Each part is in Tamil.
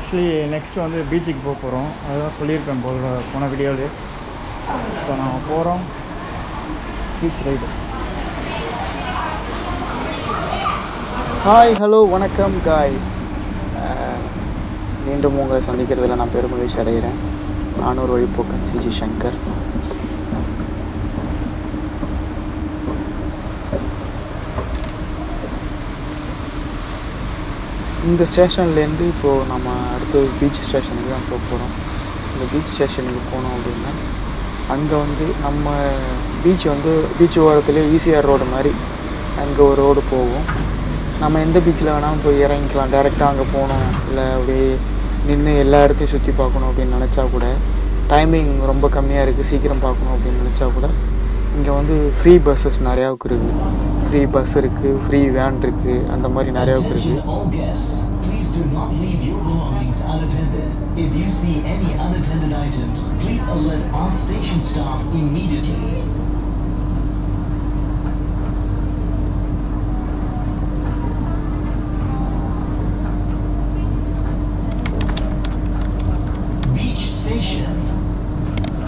ஆக்சுவலி நெக்ஸ்ட்டு வந்து பீச்சுக்கு போக போகிறோம். அதுதான் சொல்லியிருப்பேன் போன வீடியோவில். இப்போ நான் போகிறோம் பீச் ரைடு. ஹாய், ஹலோ, வணக்கம் காய்ஸ். மீண்டும் உங்களை சந்திக்கிறதுல நான் பெருமகிழ்ச்சி அடைகிறேன். நான் ஒரு வழிப்போக்கன் சிஜி சங்கர். இந்த ஸ்டேஷன்லேருந்து இப்போது நம்ம அடுத்து பீச் ஸ்டேஷனுக்கு தான் போக போகிறோம். இந்த பீச் ஸ்டேஷனுக்கு போனோம் அப்படின்னா அங்கே வந்து நம்ம பீச் ஓரத்துலேயே ஈசிஆர் ரோடு மாதிரி அங்கே ஒரு ரோடு போகும். நம்ம எந்த பீச்சில் வேணாலும் போய் இறங்கிக்கலாம். டேரெக்டாக அங்கே போகணும், இல்லை அப்படியே நின்று எல்லா இடத்தையும் சுற்றி பார்க்கணும் அப்படின்னு நினச்சா கூட, டைமிங் ரொம்ப கம்மியாக இருக்குது, சீக்கிரம் பார்க்கணும் அப்படின்னு நினச்சா கூட, இங்கே வந்து ஃப்ரீ பஸ்ஸஸ் நிறையாவுக்கு இருக்குது. ஃப்ரீ பஸ் இருக்குது, ஃப்ரீ வேன் இருக்குது, அந்த மாதிரி நிறையாவுக்கு இருக்குது.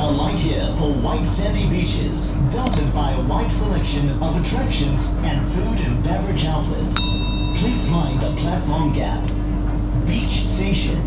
Alight here for white sandy beaches, dotted by a wide selection of attractions and food and beverage outlets. Please mind the platform gap. Beach Station.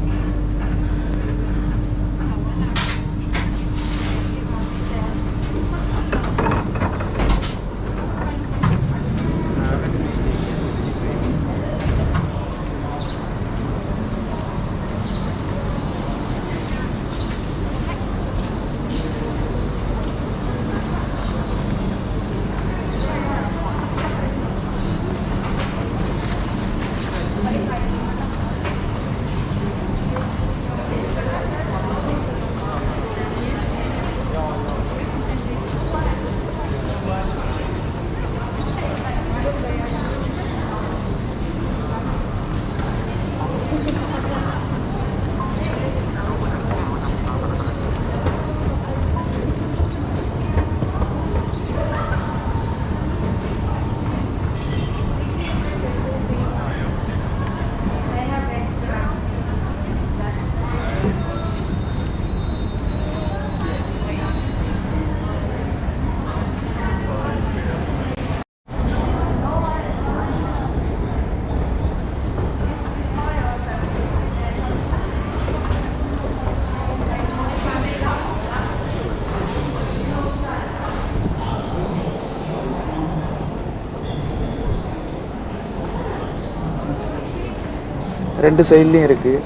ரெண்டு சைட்லேயும் இருக்குது.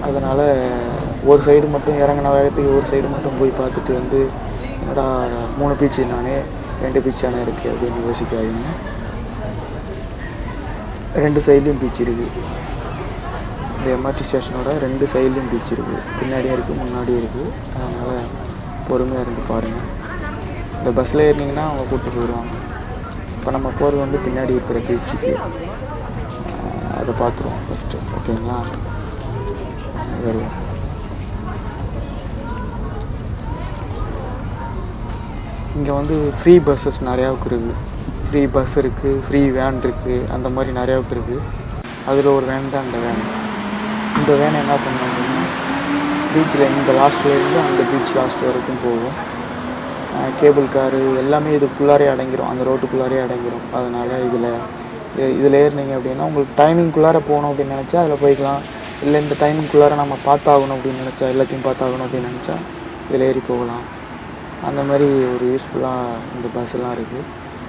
அதனால் ஒரு சைடு மட்டும் இறங்கின வேகத்துக்கு ஒரு சைடு மட்டும் போய் பார்த்துட்டு வந்து என்னடா 3 பீச்சு நானே 2 பீச் தானே இருக்குது அப்படின்னு யோசிக்காதீங்க. ரெண்டு சைட்லேயும் பீச் இருக்குது. இந்த எம்ஆர்டி ஸ்டேஷனோட 2 சைட்லேயும் பீச் இருக்குது. பின்னாடியும் இருக்குது, முன்னாடியும் இருக்குது. அதனால் பொறுமையாக இருந்து பாருங்கள். இந்த பஸ்ஸில் ஏறினீங்கன்னா அவங்க கூப்பிட்டு போயிடுவாங்க. இப்போ நம்ம போகிறது வந்து பின்னாடி இருக்கிற பீச்சுக்கு. அதை பார்த்துருவோம் ஃபஸ்ட்டு, ஓகேங்களா? வருவோம். இங்கே வந்து ஃப்ரீ பஸ்ஸஸ் நிறையாவுக்கு இருக்குது. ஃப்ரீ பஸ் இருக்குது, ஃப்ரீ வேன் இருக்குது, அந்த மாதிரி நிறையாவுக்கு இருக்குது. அதில் ஒரு வேன் தான் இந்த வேன். இந்த வேன் என்ன பண்ணோம் அப்படின்னா பீச்சில் இந்த லாஸ்ட்லேருந்து அந்த பீச் லாஸ்ட் வரைக்கும் போகும். கேபிள் காரு எல்லாமே இதுக்குள்ளாரே அடங்கிடும், அந்த ரோட்டுக்குள்ளாரே அடங்கிடும். அதனால் இதில் ஏறினீங்க அப்படின்னா உங்களுக்கு டைமிங்குள்ளார போகணும் அப்படின்னு நினச்சா அதில் போய்க்கலாம். இல்லை இந்த டைமிங்குள்ளார நம்ம பார்த்தாகணும் அப்படின்னு நினச்சா, எல்லாத்தையும் பார்த்தாகணும் அப்படின்னு நினச்சா இதில் ஏறி போகலாம். அந்த மாதிரி ஒரு யூஸ்ஃபுல்லாக இந்த பஸ்ஸெல்லாம் இருக்குது.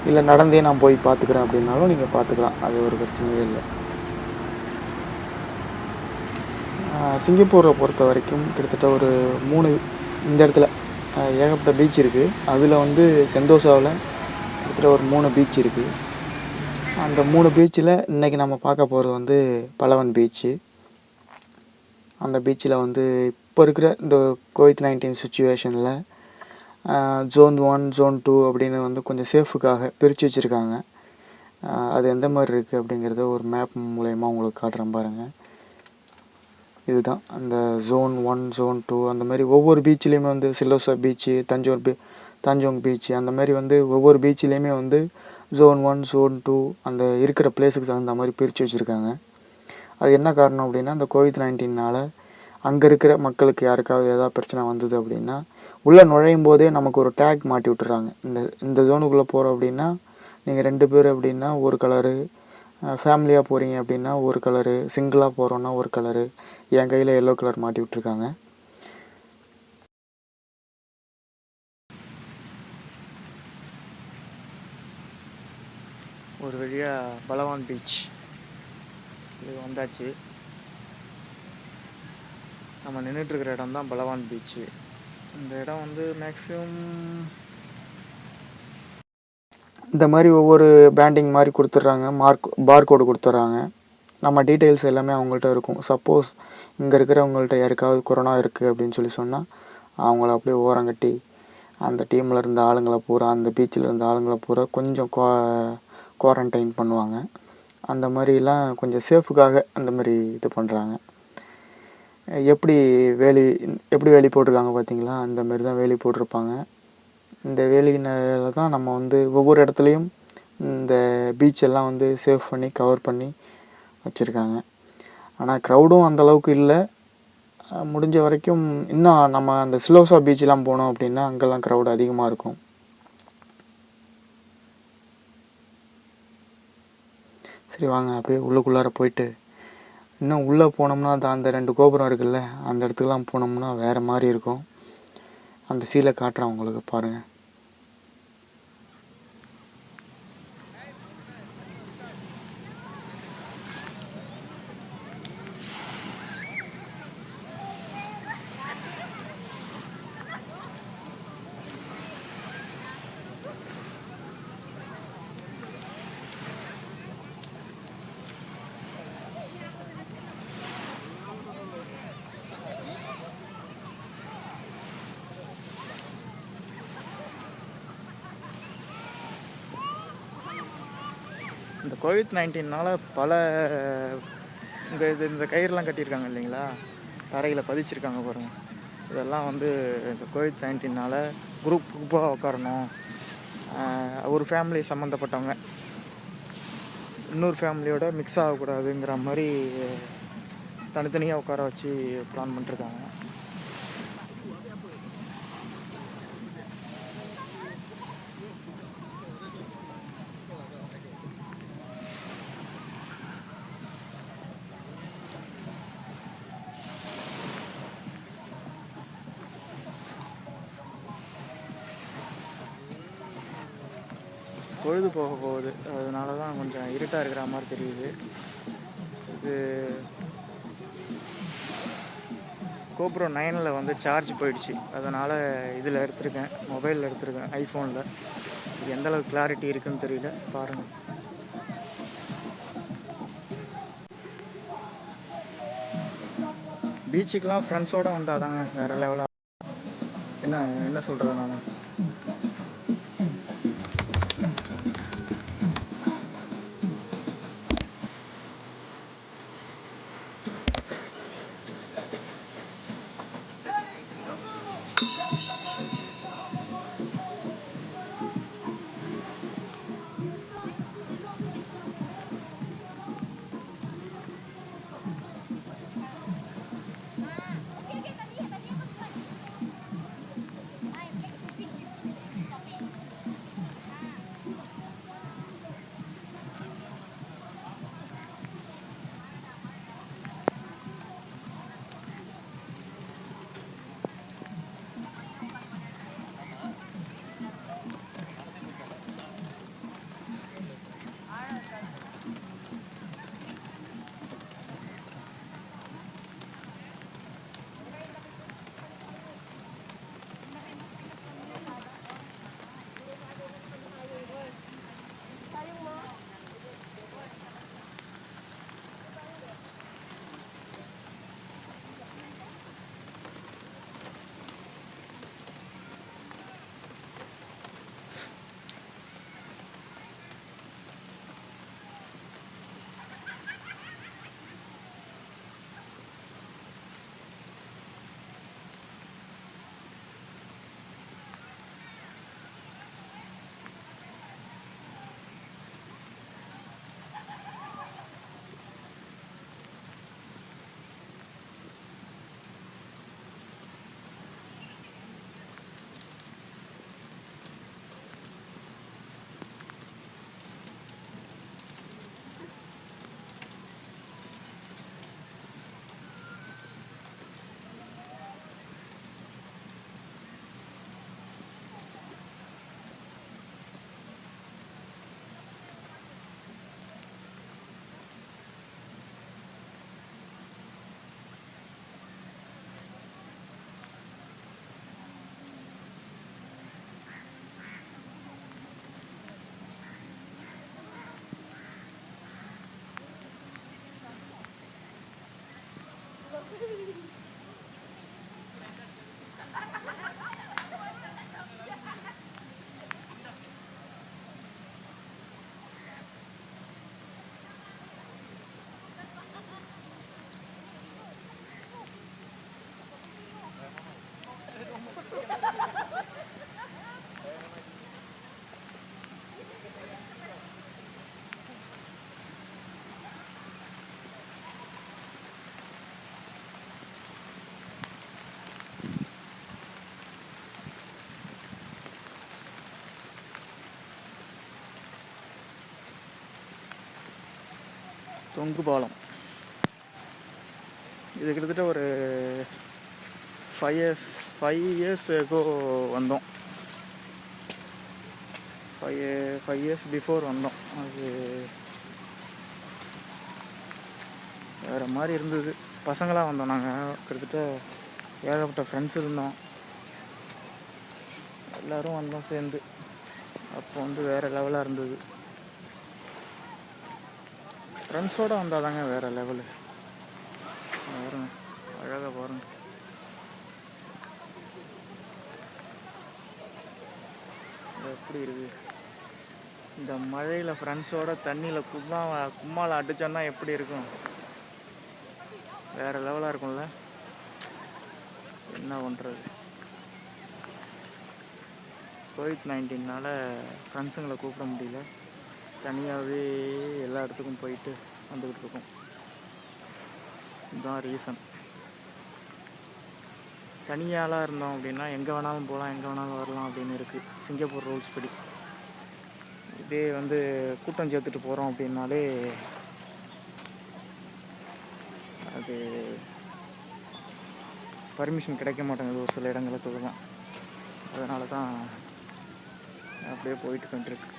இல்லை நடந்தே நான் போய் பார்த்துக்குறேன் அப்படின்னாலும் நீங்கள் பார்த்துக்கலாம், அது ஒரு பிரச்சனையே இல்லை. சிங்கப்பூரை பொறுத்த வரைக்கும் கிட்டத்தட்ட ஒரு 3 இந்த இடத்துல ஏகப்பட்ட பீச் இருக்குது. அதில் வந்து செந்தோசாவில் கிட்டத்தட்ட ஒரு 3 பீச் இருக்குது. அந்த 3 பீச்சில் இன்றைக்கி நம்ம பார்க்க போகிறது வந்து பலவன் பீச்சு. அந்த பீச்சில் வந்து இப்போ இருக்கிற இந்த COVID-19 சுச்சுவேஷனில் ஜோன் 1, ஜோன் 2 அப்படின்னு வந்து கொஞ்சம் சேஃபுக்காக பிரித்து வச்சுருக்காங்க. அது எந்த மாதிரி இருக்குது அப்படிங்கிறத ஒரு மேப் மூலயமா உங்களுக்கு காட்டுறேன் பாருங்கள். இதுதான் அந்த ஜோன் 1, ஜோன் 2 அந்த மாதிரி ஒவ்வொரு பீச்லேயுமே வந்து சில்லோசா பீச்சு, தஞ்சோங் பீச்சு அந்த மாதிரி வந்து ஒவ்வொரு பீச்சிலையுமே வந்து ஜோன் 1, ஜோன் 2 அந்த இருக்கிற பிளேஸுக்கு தகுந்த மாதிரி பிரித்து வச்சுருக்காங்க. அது என்ன காரணம் அப்படின்னா, இந்த COVID-19னால் அங்கே இருக்கிற மக்களுக்கு யாருக்காவது ஏதாவது பிரச்சனை வந்தது அப்படின்னா, உள்ளே நுழையும் போதே நமக்கு ஒரு டேக் மாட்டி விட்டுறாங்க. இந்த ஜோனுக்குள்ளே போகிறோம் அப்படின்னா நீங்கள் 2 பேர் அப்படின்னா ஒரு கலரு, ஃபேமிலியாக போகிறீங்க அப்படின்னா ஒரு கலரு, சிங்கிளாக போகிறோன்னா ஒரு கலரு. என் கையில் எல்லோ கலர் மாட்டி விட்ருக்காங்க. ஒரு வழியாக பலவான் பீச் இது வந்தாச்சு. நம்ம நின்றுட்டுருக்கிற இடம் தான் பலவான் பீச்சு. இந்த இடம் வந்து மேக்ஸிமம் இந்த மாதிரி ஒவ்வொரு பேண்டிங் மாதிரி கொடுத்துட்றாங்க, பார்கோடு கொடுத்துட்றாங்க. நம்ம டீட்டெயில்ஸ் எல்லாமே அவங்கள்ட்ட இருக்கும். சப்போஸ் இங்கே இருக்கிறவங்கள்ட்ட யாருக்காவது கொரோனா இருக்குது அப்படின்னு சொல்லி சொன்னால் அவங்கள அப்படியே ஓரங்கட்டி அந்த டீமில் இருந்த ஆளுங்களை பூரா, அந்த பீச்சில் இருந்த ஆளுங்களை பூரா கொஞ்சம் குவாரண்டைன் பண்ணுவாங்க. அந்த மாதிரிலாம் கொஞ்சம் சேஃபுக்காக அந்த மாதிரி இது பண்ணுறாங்க. எப்படி வேலி போட்டிருக்காங்க பார்த்தீங்களா, அந்த மாதிரி தான் வேலி போட்டிருப்பாங்க. இந்த வேலினால தான் நம்ம வந்து ஒவ்வொரு இடத்துலையும் இந்த பீச்செல்லாம் வந்து சேஃப் பண்ணி கவர் பண்ணி வச்சுருக்காங்க. ஆனால் க்ரௌடும் அந்தளவுக்கு இல்லை. முடிஞ்ச வரைக்கும் இன்னும் நம்ம அந்த சிலோசா பீச்செலாம் போனோம் அப்படின்னா அங்கெல்லாம் க்ரௌடு அதிகமாக இருக்கும். சரி வாங்க அப்படியே உள்ளுக்குள்ளார போயிட்டு இன்னும் உள்ளே போனோம்னா அந்த 2 கோபுரம் இருக்குல்ல, அந்த இடத்துக்குலாம் போனோம்னா வேறு மாதிரி இருக்கும். அந்த ஃபீலை காட்டுறேன் உங்களுக்கு, பாருங்கள். இந்த COVID-19னால் பல இந்த கயிறுலாம் கட்டியிருக்காங்க இல்லைங்களா, தரையில் பதிச்சிருக்காங்க பாருங்கள். இதெல்லாம் வந்து இந்த COVID-19னால் குரூப்பாக உட்காரணும், ஒரு ஃபேமிலி சம்மந்தப்பட்டவங்க இன்னொரு ஃபேமிலியோட மிக்ஸ் ஆகக்கூடாதுங்கிற மாதிரி தனித்தனியாக உட்கார வச்சு பிளான் பண்ணிருக்காங்க. பொழுது போக போகுது, அதனால தான் கொஞ்சம் இருட்டாக இருக்கிற மாதிரி தெரியுது. இது GoPro 9ல் வந்து சார்ஜ் போயிடுச்சு, அதனால் இதில் எடுத்திருக்கேன், மொபைலில் எடுத்திருக்கேன், ஐஃபோனில். இது எந்தளவுக்கு கிளாரிட்டி இருக்குதுன்னு தெரியல, பாருங்கள். பீச்சுக்கெலாம் ஃப்ரெண்ட்ஸோடு வந்தால் தாங்க வேறு லெவலாக. என்ன சொல்கிறது நான். தொங்கு பாலம். இது கிட்டத்தட்ட ஒரு 5 years ago வந்தோம். 5 years before வந்தோம். அது வேறு மாதிரி இருந்தது. பசங்களாக வந்தோம் நாங்கள். கிட்டத்தட்ட ஏகப்பட்ட ஃப்ரெண்ட்ஸ் இருந்தோம். எல்லோரும் வந்தோம் சேர்ந்து. அப்போ வந்து வேறு லெவலாக இருந்தது. ஃப்ரெண்ட்ஸோடு வந்தால் தாங்க வேறு லெவலு. பாருங்க, அழகாக பாருங்க. எப்படி இருக்குது இந்த மழையில் ஃப்ரெண்ட்ஸோட தண்ணியில் கும்மால் அடித்தோன்னா எப்படி இருக்கும்? வேறு லெவலாக இருக்கும்ல. என்ன பண்ணுறது, COVID-19னால ஃப்ரெண்ட்ஸுங்களை கூப்பிட முடியல. தனியாகவே எல்லா இடத்துக்கும் போயிட்டு வந்துக்கிட்டு இருக்கோம். இதுதான் ரீசன். தனியாளாக இருந்தோம் அப்படின்னா எங்கே வேணாலும் போகலாம், எங்கே வேணாலும் வரலாம் அப்படின்னு இருக்குது சிங்கப்பூர் ரூல்ஸ் படி. இதே வந்து கூட்டம் சேர்த்துட்டு போகிறோம் அப்படின்னாலே அது பர்மிஷன் கிடைக்க மாட்டேங்குது ஒரு சில இடங்களுக்கு தான். அதனால தான் அப்படியே போயிட்டு வந்துருக்கு.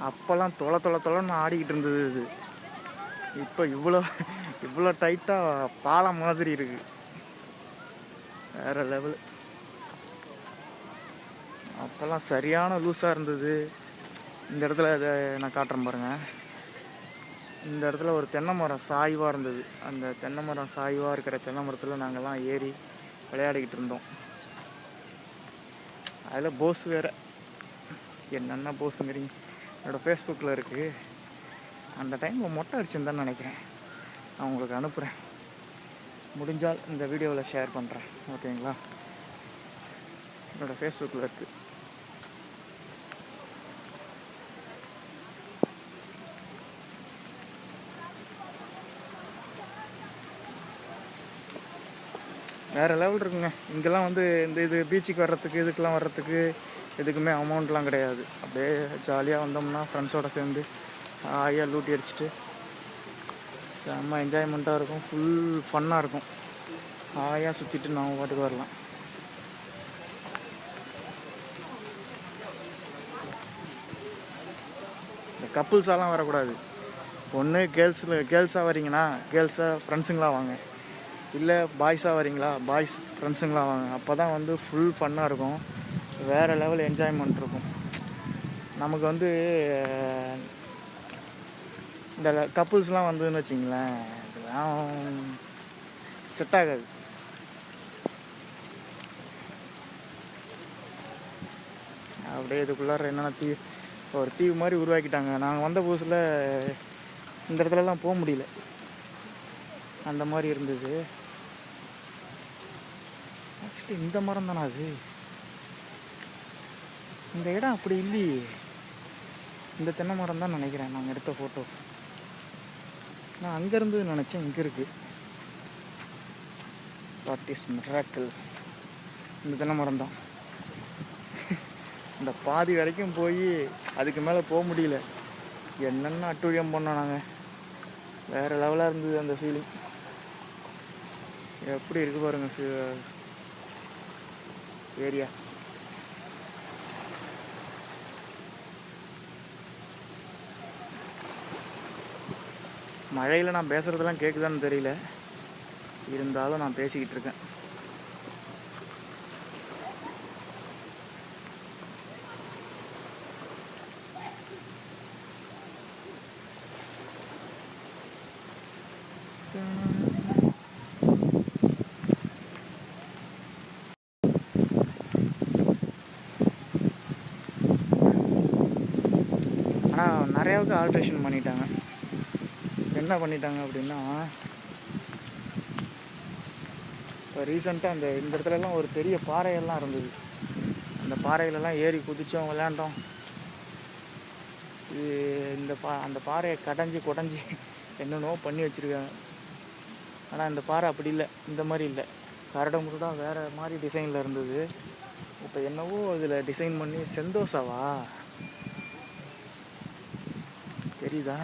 அப்போல்லாம் தொலைன்னு ஆடிக்கிட்டு இருந்தது இது. இப்போ இவ்வளோ டைட்டாக பாலம் மாதிரி இருக்குது. வேறு லெவலு. அப்போல்லாம் சரியான லூஸாக இருந்தது. இந்த இடத்துல இதை நான் காட்டுறேன் பாருங்கள். இந்த இடத்துல ஒரு தென்னை மரம் சாய்வாக இருந்தது. அந்த தென்னை மரம் சாய்வாக இருக்கிற தென்னை மரத்தில் நாங்கள்லாம் ஏறி விளையாடிக்கிட்டு இருந்தோம். அதில் போஸ் வேறு என்னென்ன போஸுங்கிறீங்க. என்னோடய ஃபேஸ்புக்கில் இருக்குது. அந்த டைமில் மொட்டை அடிச்சுருந்தான்னு நினைக்கிறேன். நான் உங்களுக்கு அனுப்புகிறேன். முடிஞ்சால் இந்த வீடியோவில் ஷேர் பண்ணுறேன். ஓகேங்களா? என்னோடய ஃபேஸ்புக்கில் இருக்குது. வேறு லெவல் இருக்குங்க. இங்கெல்லாம் வந்து இது பீச்சுக்கு வர்றதுக்கு இதுக்கெலாம் வர்றதுக்கு எதுக்குமே அமௌண்ட்லாம் கிடையாது. அப்படியே ஜாலியாக வந்தோம்னா ஃப்ரெண்ட்ஸோடு சேர்ந்து ஹாயாக லூட்டி அடிச்சுட்டு செம்ம என்ஜாய்மெண்ட்டாக இருக்கும். ஃபுல் ஃபன்னாக இருக்கும். ஹாயாக சுற்றிட்டு நம்ம பாட்டுக்கு வரலாம். இந்த கப்புள்ஸாலாம் வரக்கூடாது. ஒன்று கேர்ள்ஸாக வரீங்கன்னா கேர்ள்ஸாக ஃப்ரெண்ட்ஸுங்களாக வாங்க. இல்லை பாய்ஸாக வரீங்களா பாய்ஸ் ஃப்ரெண்ட்ஸுங்களாக வாங்க. அப்போ தான் வந்து ஃபுல் ஃபன்னாக இருக்கும். வேறு லெவல் என்ஜாய்மெண்ட் இருக்கும். நமக்கு வந்து இந்த கப்புள்ஸ்லாம் வந்துன்னு வச்சிங்களேன், இதெல்லாம் செட் ஆகாது. அப்படியே இதுக்குள்ளார என்னென்ன ஒரு தீவு மாதிரி உருவாக்கிட்டாங்க. நாங்கள் வந்த புதுசில் இந்த இடத்துலலாம் போக முடியல. அந்த மாதிரி இருந்தது. ஆக்சுவலி இந்த மரம் தானே அது? இந்த இடம் அப்படி இல்லையே. இந்த தென்னை மரம் தான் நினைக்கிறேன் நாங்கள் எடுத்த ஃபோட்டோ. நான் அங்கேருந்து நினச்சேன் இங்கே இருக்குது. What is miracle. இந்த தென்னை மரம் தான். இந்த பாதி வரைக்கும் போய் அதுக்கு மேலே போக முடியல. என்னென்ன அட்டூழியம் பண்ணோம் நாங்கள். வேறு லெவலாக இருந்தது அந்த ஃபீலிங். எப்படி இருக்குது பாருங்கள் ஏரியா. மழையில் நான் பேசுகிறதெல்லாம் கேட்குதான்னு தெரியல. இருந்தாலும் நான் பேசிக்கிட்டு இருக்கேன். ஆனால் நிறையாவுக்கு ஆல்ட்ரேஷன் பண்ணிட்டாங்க. என்ன பண்ணிட்டாங்க அப்படின்னா, இப்போ ரீசெண்டாக இந்த இடத்துலலாம் ஒரு பெரிய பாறையெல்லாம் இருந்தது. அந்த பாறையிலலாம் ஏறி குதித்தோம், விளையாண்டோம். இது அந்த பாறையை கடைஞ்சி குடஞ்சி என்னென்னோ பண்ணி வச்சுருக்காங்க. ஆனால் இந்த பாறை அப்படி இல்லை, இந்த மாதிரி இல்லை. கரடு முரடாக வேறு மாதிரி டிசைனில் இருந்தது. இப்போ என்னவோ இதில் டிசைன் பண்ணி செந்தோசாவா தெரியுதா,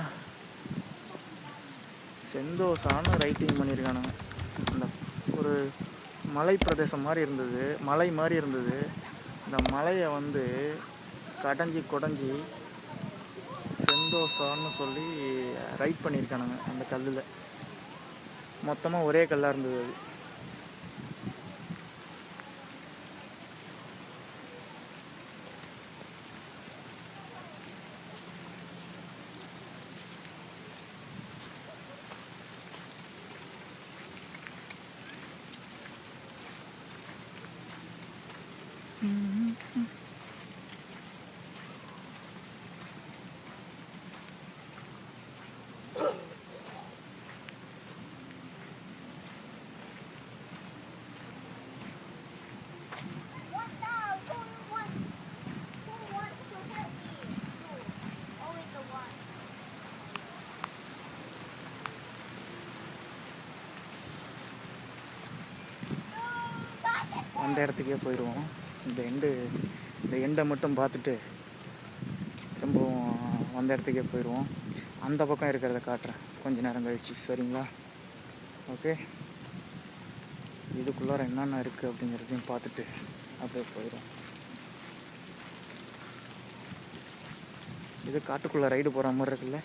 செந்தோசான்னு ரைட்டிங் பண்ணியிருக்கானுங்க. அந்த ஒரு மலை பிரதேசம் மாதிரி இருந்தது, மலை மாதிரி இருந்தது. இந்த மலையை வந்து கடைஞ்சி குடஞ்சி செந்தோசான்னு சொல்லி ரைட் பண்ணியிருக்கானுங்க. அந்த கல்லில் மொத்தமாக ஒரே கல்லாக இருந்தது அது. அந்த இடத்துக்கே போயிடுவோம். இந்த எண்டை மட்டும் பார்த்துட்டு திரும்பவும் அந்த இடத்துக்கே போயிடுவோம். அந்த பக்கம் இருக்கிறத காட்டுறேன் கொஞ்ச நேரம் கழிச்சு, சரிங்களா? ஓகே, இதுக்குள்ளார என்னென்ன இருக்குது அப்படிங்கிறதையும் பார்த்துட்டு அப்படியே போயிடும். இது காட்டுக்குள்ளே ரைடு போகிற மாதிரி இருக்குல்ல.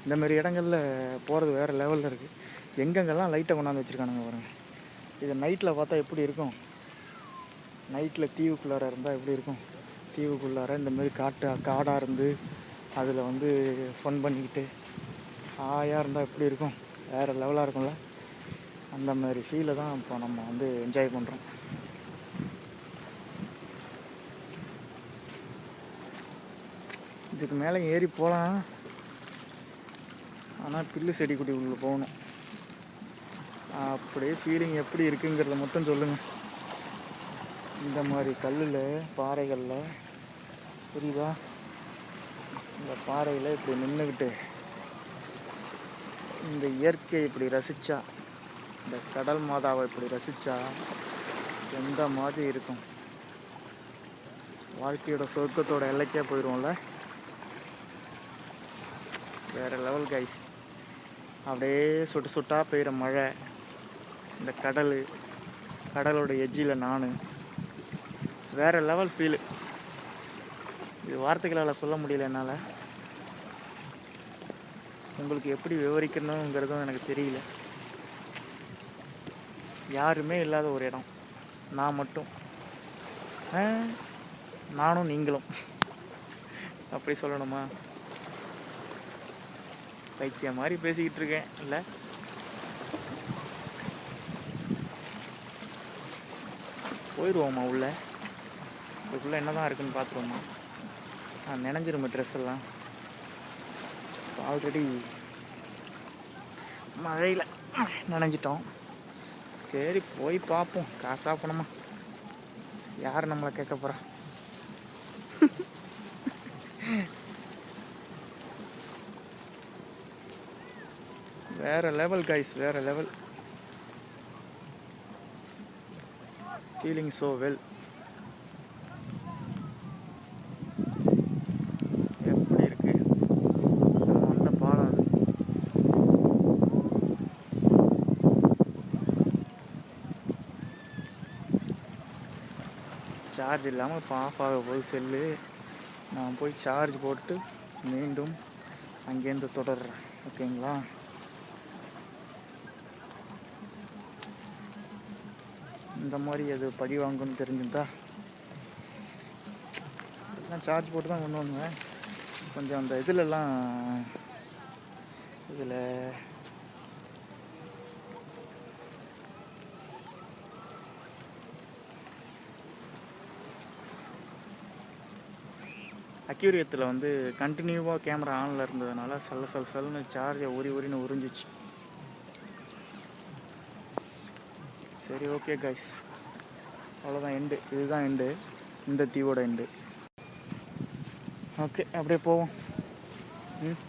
இந்தமாரி இடங்களில் போகிறது வேறு லெவலில் இருக்குது. எங்கெங்கெல்லாம் லைட்டை கொண்டாந்து வச்சுருக்கானுங்க பாருங்கள். இது நைட்டில் பார்த்தா எப்படி இருக்கும், நைட்டில் தீவுக்குள்ளார இருந்தால் எப்படி இருக்கும், தீவுக்குள்ளார இந்தமாரி காடாக இருந்து அதில் வந்து ஃபன் பண்ணிக்கிட்டு ஹாயாக இருந்தால் எப்படி இருக்கும், வேறு லெவலாக இருக்கும்ல. அந்த மாதிரி ஃபீலை தான் இப்போ நம்ம வந்து என்ஜாய் பண்ணுறோம். இதுக்கு மேலே ஏறி போகலாம், ஆனால் பில்லு செடி குடி உள்ள போகணும். அப்படியே ஃபீலிங் எப்படி இருக்குங்கிறத மட்டும் சொல்லுங்கள். இந்த மாதிரி கல்லில் பாறைகளில் புரியுதா, இந்த பாறையில் இப்படி நின்றுக்கிட்டு இந்த இயற்கையை இப்படி ரசித்தா, இந்த கடல் மாதாவை இப்படி ரசித்தா எந்த மாதிரி இருக்கும். வாழ்க்கையோட சொர்க்கத்தோட எல்லைக்கே போயிடுவோம்ல. வேறு லெவல் கைஸ். அப்படியே சுட்டு சுட்டாக பெய்கிற மழை, இந்த கடலோட எஜ்ஜில் நான், வேறு லெவல் ஃபீலு. இது வார்த்தைகளால் சொல்ல முடியல என்னால். உங்களுக்கு எப்படி விவரிக்கணுங்கிறதும் எனக்கு தெரியல. யாருமே இல்லாத ஒரு இடம், நான் மட்டும், நானும் நீங்களும் அப்படி சொல்லணுமா? பைத்தியம் மாதிரி பேசிக்கிட்டு இருக்கேன் இல்லை? போயிடுவோம்மா உள்ளே. இதுக்குள்ளே என்ன தான் இருக்குதுன்னு பார்த்துருவோம்மா. நான் நினைஞ்சிருமே ட்ரெஸ் எல்லாம். ஆல்ரெடி மழையில் நனைஞ்சிட்டோம். சரி போய் பார்ப்போம். காசாக போனோமா, யார் நம்மளை கேட்க போகிறா? வேறு லெவல் கைஸ், வேறு லெவல். Feeling so well. எப்படி இருக்கு அந்த பாலம்? அது சார்ஜ் இல்லாமல் இப்போ ஆஃப் ஆக போகுது செல்லு. நான் போய் சார்ஜ் போட்டு மீண்டும் அங்கேருந்து தொடர்றேன். ஓகேங்களா? இந்த மாதிரி அது பழி வாங்கணும்னு தெரிஞ்சுருந்தா நான் சார்ஜ் போட்டு தான் கொண்டு வந்தேன். கொஞ்சம் அந்த இதில் அக்யூரியத்தில் வந்து கண்டினியூவாக கேமரா ஆனில் இருந்ததுனால சல்லுன்னு சார்ஜை உரின்னு உறிஞ்சிச்சு. சரி ஓகே கைஸ், அவ்வளோதான் எண்டு. இதுதான் எண்டு, இந்த தீவோட எண்டு. ஓகே அப்படியே போவோம். ம்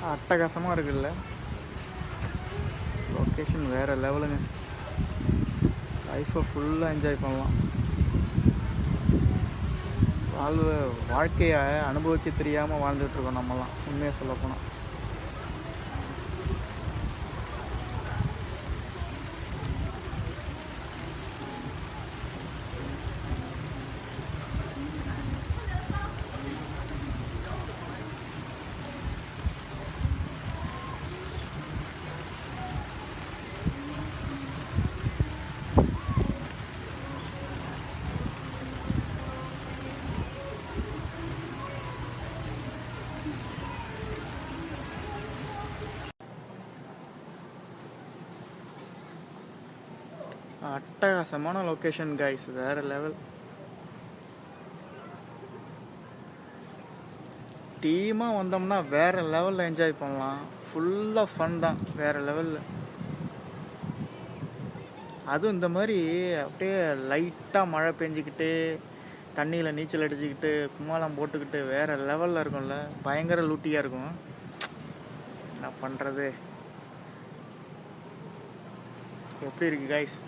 அட்டகாசமாக இருக்குல்ல, லொக்கேஷன் வேறு லெவலுங்க. லைஃப்பை ஃபுல்லாக என்ஜாய் பண்ணலாம். வாழ்க்கையை அனுபவிக்க தெரியாமல் வாழ்ந்துட்டுருக்கோம் நம்மலாம், உண்மையாக சொல்ல போனால். அட்டகாசமான லொக்கேஷன் கைஸ், வேறு லெவல். டீமாக வந்தோம்னா வேறு லெவலில் என்ஜாய் பண்ணலாம். ஃபுல்லாக ஃபன் தான், வேறு லெவலில். அதுவும் இந்த மாதிரி அப்படியே லைட்டாக மழை பெஞ்சிக்கிட்டு தண்ணியில் நீச்சல் அடிச்சுக்கிட்டு கும்மாளம் போட்டுக்கிட்டு வேறு லெவலில் இருக்கும்ல, பயங்கர லூட்டியாக இருக்கும். என்ன பண்ணுறது? எப்படி இருக்குது கைஸ்?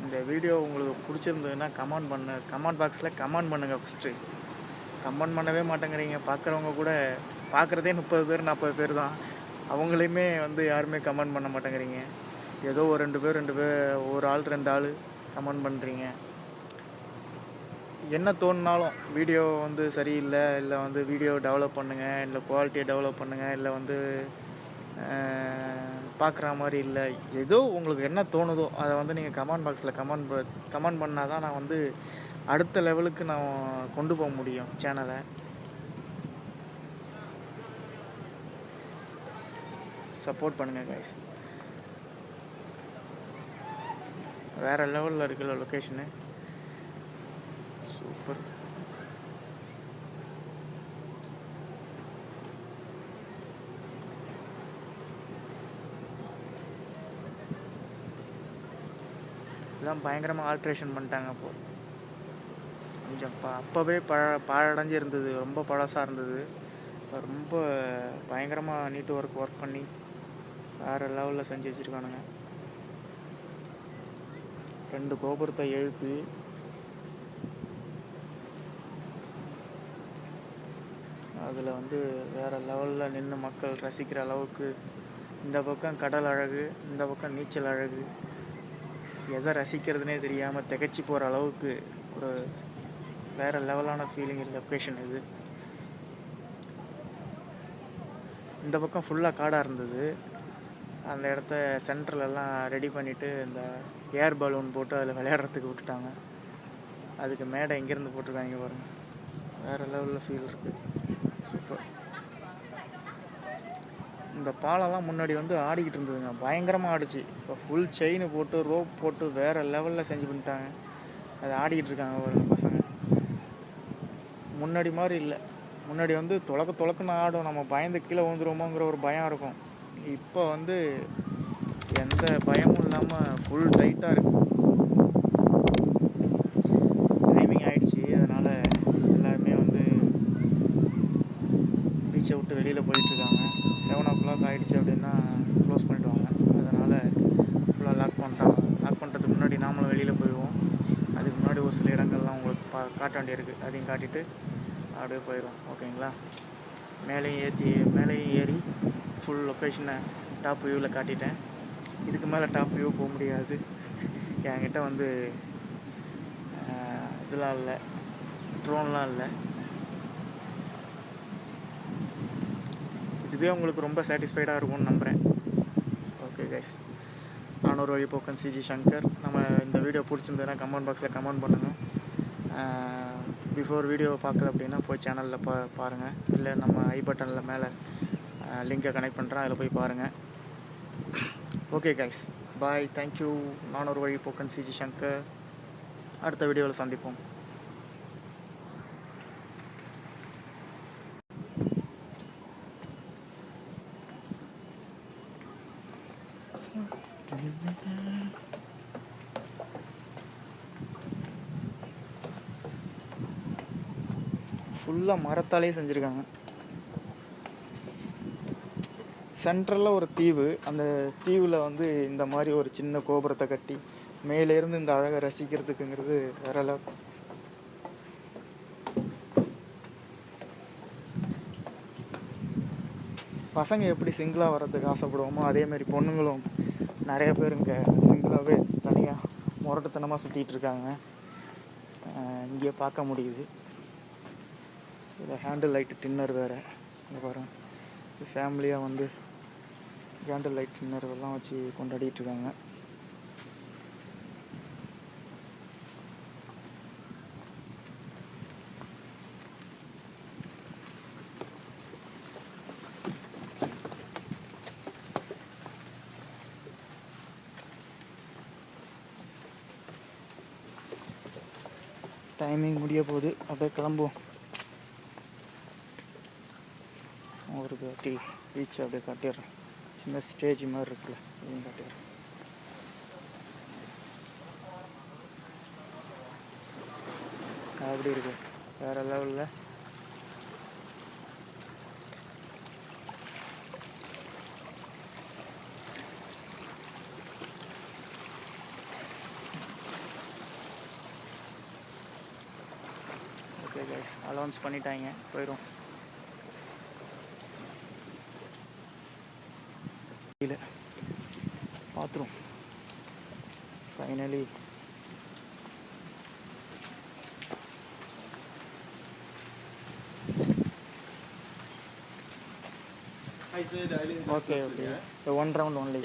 இந்த வீடியோ உங்களுக்கு பிடிச்சிருந்ததுன்னா கமெண்ட் பாக்ஸில் கமெண்ட் பண்ணுங்கள். ஃபஸ்ட்டு கமெண்ட் பண்ணவே மாட்டேங்கிறீங்க. பார்க்குறவங்க கூட, பார்க்குறதே 30 பேர் 40 பேர் தான், அவங்களையுமே வந்து யாருமே கமெண்ட் பண்ண மாட்டேங்கிறீங்க. ஏதோ ஒரு 2 பேர் ஒரு ஆள் 2 ஆள் கமெண்ட் பண்ணுறீங்க. என்ன தோணுனாலும் வீடியோ வந்து சரியில்லை, இல்லை வந்து வீடியோ டெவலப் பண்ணுங்கள், இல்லை குவாலிட்டியை டெவலப் பண்ணுங்கள், இல்லை வந்து பார்க்குற மாதிரி இல்லை, ஏதோ உங்களுக்கு என்ன தோணுதோ அதை வந்து நீங்கள் கமெண்ட் பாக்ஸில் கமெண்ட் பண்ணால் தான் நான் வந்து அடுத்த லெவலுக்கு நான் கொண்டு போக முடியும் சேனலை. சப்போர்ட் பண்ணுங்கள் கைஸ். வேறு லெவலில் இருக்குல்ல லொக்கேஷனு, சூப்பர். எல்லாம் பயங்கரமாக ஆல்ட்ரேஷன் பண்ணிட்டாங்க. அப்போது கொஞ்சம் அப்போவே பாழடைஞ்சு இருந்தது, ரொம்ப பழசாக இருந்தது. ரொம்ப பயங்கரமாக நீட்டு ஒர்க் பண்ணி வேறு லெவலில் செஞ்சு வச்சுருக்கானுங்க. 2 கோபுரத்தை எழுப்பி அதில் வந்து வேறு லெவலில் நின்று மக்கள் ரசிக்கிற அளவுக்கு, இந்த பக்கம் கடல் அழகு, இந்த பக்கம் நீச்சல் அழகு, எதை ரசிக்கிறதுனே தெரியாமல் திகச்சு போகிற அளவுக்கு ஒரு வேறு லெவலான ஃபீலிங் லொக்கேஷன் இது. இந்த பக்கம் ஃபுல்லாக காடாக இருந்தது. அந்த இடத்த சென்டர்லலாம் ரெடி பண்ணிவிட்டு இந்த ஏர் பலூன் போட்டு அதில் விளையாடுறதுக்கு விட்டுட்டாங்க. அதுக்கு மேடை எங்கேருந்து போட்டிருக்காங்க பாருங்கள், வேறு லெவலில் ஃபீல் இருக்குது. சூப்பர். இந்த பாலெல்லாம் முன்னாடி வந்து ஆடிக்கிட்டு இருந்ததுங்க, பயங்கரமாக ஆடிச்சு. இப்போ ஃபுல் செயின் போட்டு ரோப் போட்டு வேறு லெவலில் செஞ்சு பண்ணிட்டாங்க. அது ஆடிக்கிட்டு இருக்காங்க பாருங்க பசங்க. முன்னாடி மாதிரி இல்லை. முன்னாடி வந்து தொலக்குன்னு ஆடும், நம்ம பயந்து கீழே விழுந்துருவோமோங்கிற ஒரு பயம் இருக்கும். இப்போ வந்து எந்த பயமும் இல்லாமல் ஃபுல் டைட்டாக இருக்குது. டைமிங் ஆகிடுச்சி, அதனால் எல்லாருமே வந்து பீச்சை விட்டு வெளியில் போயிட்டுருக்காங்க. 7 o'clock ஆகிடுச்சு அப்படின்னா க்ளோஸ் பண்ணிவிடுவாங்க. அதனால் ஃபுல்லாக லாக் பண்ணிட்டாங்க. லாக் பண்ணுறதுக்கு முன்னாடி நாமளும் வெளியில் போயிடுவோம். அதுக்கு முன்னாடி ஒரு சில இடங்கள்லாம் உங்களுக்கு காட்ட வேண்டியிருக்கு, அதையும் காட்டிட்டு அப்படியே போயிடும். ஓகேங்களா? மேலேயும் ஏறி ஃபுல் லொக்கேஷனை டாப் வியூவில் காட்டிட்டேன். இதுக்கு மேலே டாப் வியூ போக முடியாது. என்கிட்ட வந்து இதெல்லாம் இல்லை, ட்ரோன்லாம் இல்லை. இதுவே உங்களுக்கு ரொம்ப சாட்டிஸ்ஃபைடாக இருக்கும்னு நம்புகிறேன். ஓகே கைஸ், நான் ஒரு வழிபோக்கன் சிஜி சங்கர். நம்ம இந்த வீடியோ பிடிச்சிருந்ததுன்னா கமெண்ட் பாக்ஸில் கமெண்ட் பண்ணுங்கள். பிஃபோர் வீடியோவை பார்க்கல அப்படின்னா போய் சேனலில் பாருங்கள். இல்லை நம்ம ஐ பட்டனில் மேலே லிங்கை கனெக்ட் பண்ணுறேன், அதில் போய் பாருங்கள். ஓகே கைஸ், பாய், தேங்க்யூ. நான் ஒரு வழிபோக்கன் சிஜி சங்கர். அடுத்த வீடியோவில் சந்திப்போம். ஃபுல்லாக மரத்தாலே செஞ்சுருக்காங்க. சென்ட்ரலில் ஒரு தீவு, அந்த தீவில் வந்து இந்த மாதிரி ஒரு சின்ன கோபுரத்தை கட்டி மேலேருந்து இந்த அழகை ரசிக்கிறதுக்குங்கிறது வேற லெவல். பசங்க எப்படி சிங்கிளாக வர்றதுக்கு ஆசைப்படுவோமோ அதேமாரி பொண்ணுங்களும் நிறைய பேர் இங்கே சிங்கிளாகவே தனியாக முரட்டுத்தனமாக சுற்றிட்டு இருக்காங்க. இங்கே பார்க்க முடியுது. இதில் ஹேண்டில் லைட்டு டின்னர் வேறு. இங்கே பாருங்கள், ஃபேமிலியாக வந்து கேண்டில் லைட் டின்னர் எல்லாம் வச்சு கொண்டாடிட்டு இருக்காங்க. டைமிங் முடிய போகுது, அப்படியே கிளம்புவோம். ஒரு வாட்டி பீச் அப்படியே காட்டிடுறேன். சின்ன ஸ்டேஜ் மாதிரி இருக்குல்ல, அதையும் காட்டிடுறேன். அப்படி இருக்கு, வேறு லெவலில். ஓகே கைஸ், அலௌன்ஸ் பண்ணிட்டாங்க, போயிடும். இல்லை bathroom finally. Okay okay, one round only.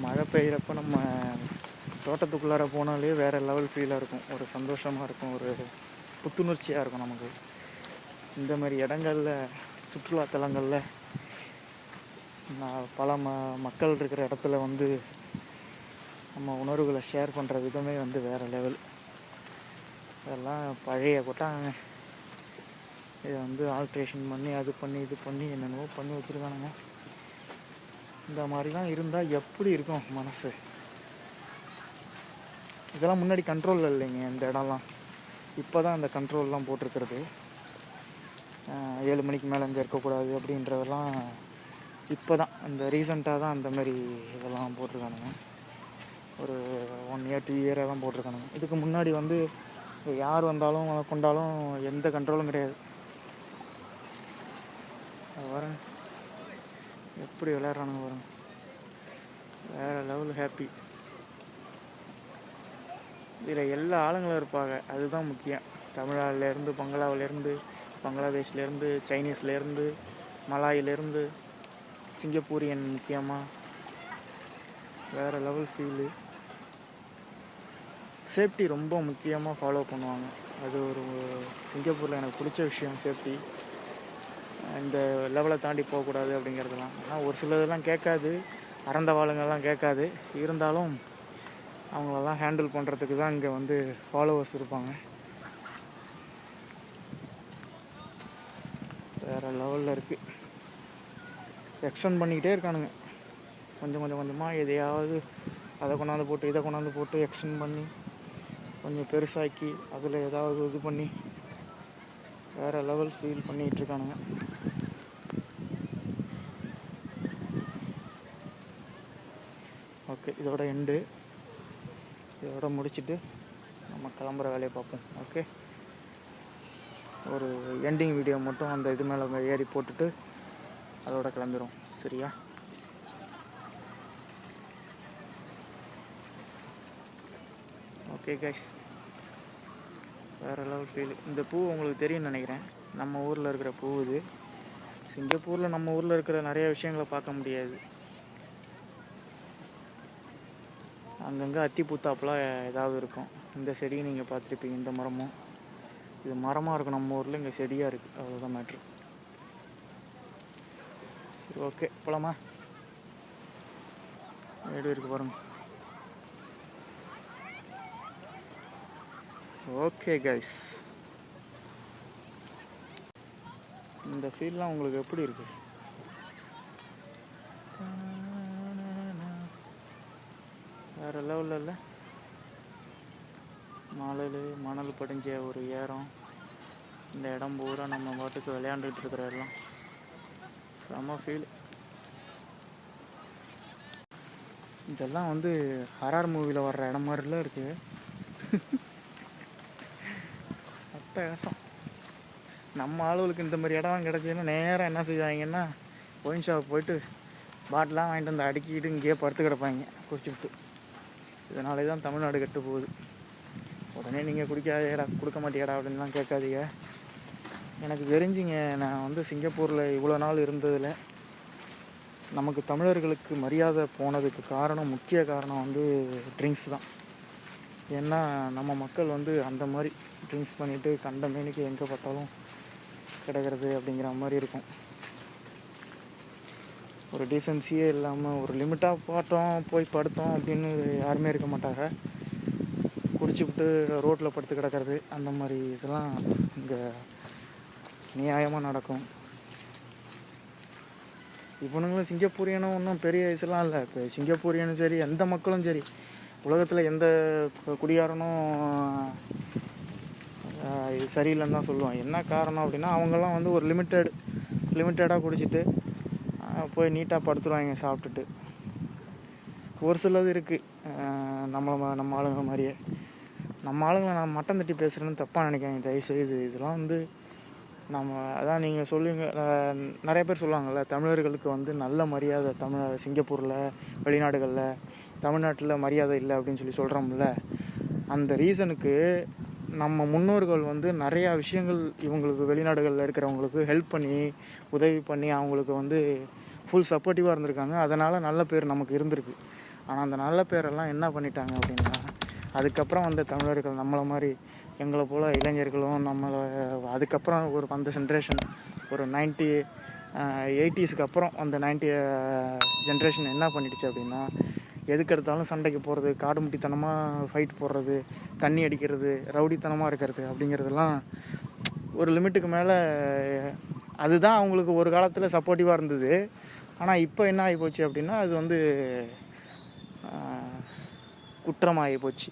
மழை பெய்கிறப்ப நம்ம தோட்டத்துக்குள்ளார போனாலே வேறு லெவல் ஃபீலாக இருக்கும். ஒரு சந்தோஷமாக இருக்கும், ஒரு புத்துணர்ச்சியாக இருக்கும் நமக்கு. இந்த மாதிரி இடங்களில், சுற்றுலாத்தலங்களில் பல மக்கள் இருக்கிற இடத்துல வந்து நம்ம உணர்வுகளை ஷேர் பண்ணுற விதமே வந்து வேறு லெவல். இதெல்லாம் பழைய கொட்டாங்க. இதை வந்து ஆல்ட்ரேஷன் பண்ணி அது பண்ணி இது பண்ணி என்னென்னவோ பண்ணி வச்சுருக்கானுங்க. இந்த மாதிரிலாம் இருந்தால் எப்படி இருக்கும் மனசு? இதெல்லாம் முன்னாடி கண்ட்ரோலில் இல்லைங்க இந்த இடம்லாம். இப்போ தான் அந்த கண்ட்ரோல்லாம் போட்டிருக்கிறது. 7 மணிக்கு மேலே இங்கே இருக்கக்கூடாது அப்படின்றதெல்லாம் இப்போ தான், இந்த ரீசெண்டாக தான் அந்த மாதிரி இதெல்லாம் போட்டிருக்கானுங்க. ஒரு 1 year 2 year தான் போட்டிருக்கானுங்க. இதுக்கு முன்னாடி வந்து யார் வந்தாலும் கொண்டாலும் எந்த கண்ட்ரோலும் கிடையாது. வரேன் எப்படி விளையாடுறானுங்க பாருங்க, வேறு லெவல் ஹாப்பி. இதில் எல்லா ஆளுங்களும் இருப்பாங்க, அதுதான் முக்கியம். தமிழ்நாட்டிலேருந்து, பங்களாவிலேருந்து, பங்களாதேஷ்லேருந்து, சைனீஸ்லேருந்து, மலாயிலேருந்து, சிங்கப்பூரியன் முக்கியமாக. வேறு லெவல் ஃபீலு. சேஃப்டி ரொம்ப முக்கியமாக ஃபாலோ பண்ணுவாங்க. அது ஒரு சிங்கப்பூரில் எனக்கு பிடிச்ச விஷயம் சேஃப்டி. இந்த லெவலை தாண்டி போகக்கூடாது அப்படிங்கிறதுலாம். ஆனால் ஒரு சிலதெல்லாம் கேட்காது, அறந்தவாளுங்கெல்லாம் கேட்காது. இருந்தாலும் அவங்களெல்லாம் ஹேண்டில் பண்ணுறதுக்கு தான் இங்கே வந்து ஃபாலோவர்ஸ் இருப்பாங்க. வேறு லெவலில் இருக்குது. எக்ஸ்டெண்ட் பண்ணிக்கிட்டே இருக்கானுங்க கொஞ்சம் கொஞ்சமாக. எதையாவது அதை கொண்டாந்து போட்டு இதை கொண்டாந்து போட்டு எக்ஸ்டெண்ட் பண்ணி கொஞ்சம் பெருசாக்கி அதில் ஏதாவது இது பண்ணி வேறு லெவல் ஃபீல் பண்ணிகிட்ருக்கானுங்க. ஓகே, இதோட எண்டு. இதோட முடிச்சுட்டு நம்ம கிளம்புற வேலையை பார்ப்போம். ஓகே, ஒரு எண்டிங் வீடியோ மட்டும் அந்த இது மேலே ஏறி போட்டுட்டு அதோட கிளம்பிடும். சரியா? ஓகே கைஸ், வேறு லெவல் ஃபீல். இந்த பூ உங்களுக்கு தெரியும்னு நினைக்கிறேன். நம்ம ஊரில் இருக்கிற பூ இது. சிங்கப்பூரில் நம்ம ஊரில் இருக்கிற நிறைய விஷயங்களை பார்க்க முடியாது. அங்கங்கே அத்தி பூத்தாப்புலாம் ஏதாவது இருக்கும். இந்த செடியை நீங்கள் பார்த்துருப்பீங்க. இந்த மரமும் இது மரமாக இருக்கும் நம்ம ஊரில், இங்கே செடியாக இருக்குது. அவ்வளோதான் மேட்ரு. சரி, ஓகே, போகலாமா? வீடு இருக்குது பாருங்க. ஓகே கைஸ், இந்த ஃபீல்லாம் உங்களுக்கு எப்படி இருக்கு? வேறு லெவலில் இல்லை? மணல் படிஞ்ச ஒரு ஏரம். இந்த இடம் பூரா நம்ம பாட்டுக்கு விளையாண்டுக்கிட்டு இருக்கிற இடம். செம்ம ஃபீல். இதெல்லாம் வந்து ஹரார் மூவியில் வர்ற இடம் மாதிரிலாம் இருக்குது. அட்டகாசம். நம்ம ஆளுகளுக்கு இந்த மாதிரி இடம் கிடச்சின்னா நேராக என்ன செய்வாங்கன்னா, ஒயின் ஷாப் போயிட்டு பாட்டிலாம் வாங்கிட்டு வந்து அடுக்கிட்டு இங்கேயே படுத்து கிடப்பாங்க குடிச்சுக்கிட்டு. இதனாலே தான் தமிழ்நாடு கெட்டு போகுது. உடனே நீங்கள் குடிக்காதேடா, கொடுக்க மாட்டியாடா அப்படின்லாம் கேட்காதீங்க. எனக்கு தெரிஞ்சுங்க, நான் வந்து சிங்கப்பூரில் இவ்வளோ நாள் இருந்ததில் நமக்கு தமிழர்களுக்கு மரியாதை போனதுக்கு காரணம், முக்கிய காரணம் வந்து ட்ரிங்க்ஸ் தான். ஏன்னா நம்ம மக்கள் வந்து அந்த மாதிரி ட்ரிங்க்ஸ் பண்ணிவிட்டு கண்ட மேனிக்கு எங்கே பார்த்தாலும் கிடக்கிறது அப்படிங்கிற மாதிரி இருக்கும். ஒரு டீசன்சியே இல்லாமல் ஒரு லிமிட்டாக பார்த்தோம் போய் படுத்தோம் அப்படின்னு யாருமே இருக்க மாட்டாங்க. குடிச்சுவிட்டு ரோட்டில் படுத்து கிடக்கிறது அந்த மாதிரி இதெல்லாம் இங்கே நியாயமாக நடக்கும். இவனுங்களும் சிங்கப்பூரியனும் ஒன்றும் பெரிய வயசுலாம் இல்லை. இப்போ சிங்கப்பூரியனும் சரி, எந்த மக்களும் சரி, உலகத்தில் எந்த குடியாரனும் இது சரியில்லைன்னு தான் சொல்லுவான். என்ன காரணம் அப்படின்னா, அவங்கெல்லாம் வந்து ஒரு லிமிட்டடாக குடிச்சிட்டு போய் நீட்டாக படுத்துருவாங்க சாப்பிட்டுட்டு. ஒரு சிலது இருக்குது நம்ம ஆளுங்க மாதிரியே. நம்ம ஆளுங்களை நான் மட்டம் தட்டி பேசுகிறேன்னு தப்பாக நினைக்காங்க தயவுசெய்து. இதெல்லாம் வந்து நம்ம அதான் நீங்கள் சொல்லுவீங்க, நிறைய பேர் சொல்லுவாங்கள்ல, தமிழர்களுக்கு வந்து நல்ல மரியாதை சிங்கப்பூரில், வெளிநாடுகளில், தமிழ்நாட்டில் மரியாதை இல்லை அப்படின்னு சொல்கிறோம்ல. அந்த ரீசனுக்கு நம்ம முன்னோர்கள் வந்து நிறையா விஷயங்கள் இவங்களுக்கு வெளிநாடுகளில் இருக்கிறவங்களுக்கு ஹெல்ப் பண்ணி உதவி பண்ணி அவங்களுக்கு வந்து ஃபுல் சப்போர்ட்டிவாக இருந்திருக்காங்க. அதனால் நல்ல பேர் நமக்கு இருந்திருக்கு. ஆனால் அந்த நல்ல பேரெல்லாம் என்ன பண்ணிட்டாங்க அப்படின்னா, அதுக்கப்புறம் வந்த தமிழர்கள் நம்மளை மாதிரி எங்களை போல் இளைஞர்களும் நம்மளை அதுக்கப்புறம் ஒரு அந்த ஜென்ரேஷன் ஒரு 80s அப்புறம் அந்த 90 ஜென்ரேஷன் என்ன பண்ணிடுச்சு அப்படின்னா, எதுக்கு எடுத்தாலும் சண்டைக்கு போகிறது, காடுமுட்டித்தனமாக ஃபைட் போடுறது, தண்ணி அடிக்கிறது, ரவுடித்தனமாக இருக்கிறது அப்படிங்கிறதெல்லாம் ஒரு லிமிட்டுக்கு மேலே அதுதான் அவங்களுக்கு ஒரு காலத்தில் சப்போர்ட்டிவாக இருந்தது. ஆனால் இப்போ என்ன ஆகி போச்சு அப்படின்னா, அது வந்து குற்றமாகி போச்சு.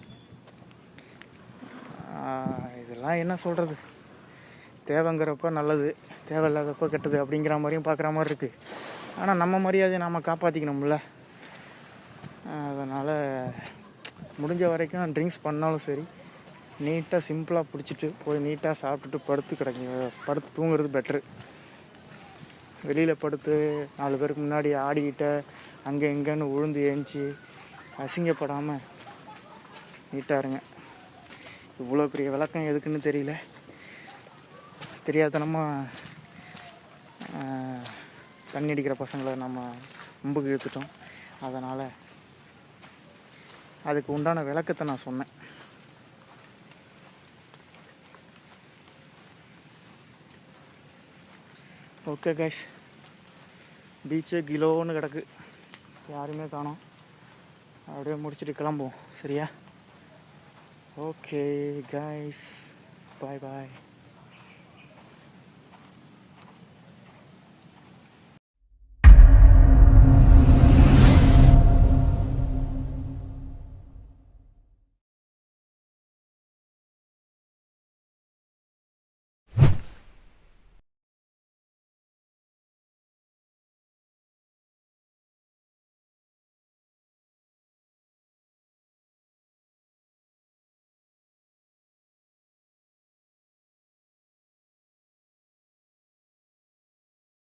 இதெல்லாம் என்ன சொல்கிறது, தேவைங்கிறப்ப நல்லது, தேவையில்லாதப்போ கெட்டது அப்படிங்கிற மாதிரியும் பார்க்குற மாதிரி இருக்குது. ஆனால் நம்ம மரியாதையை நாம் காப்பாற்றிக்கணும்ல. அதனால் முடிஞ்ச வரைக்கும் ட்ரிங்க்ஸ் பண்ணாலும் சரி, நீட்டாக சிம்பிளாக பிடிச்சிட்டு போய் நீட்டாக சாப்பிட்டுட்டு படுத்து தூங்குறது பெட்ரு. வெளியில் படுத்து 4 பேருக்கு முன்னாடி ஆடிக்கிட்ட அங்கே எங்கேன்னு உழுந்து ஏஞ்சி அசிங்கப்படாமல் நீட்டாக இருங்க. இவ்வளோ பெரிய விளக்கம் எதுக்குன்னு தெரியல. தெரியாதனமாக தண்ணி அடிக்கிற பசங்களை நம்ம ரொம்பக்கு இழுத்துட்டோம். அதனால் அதுக்கு உண்டான விளக்கத்தை நான் சொன்னேன். ஓகே கைஸ், பீச்சே கிலோன்னு கிடக்கு, யாருமே காணோம். அப்படியே முடிச்சுட்டு கிளம்புவோம். சரியா? ஓகே கைஸ், பாய் பாய்.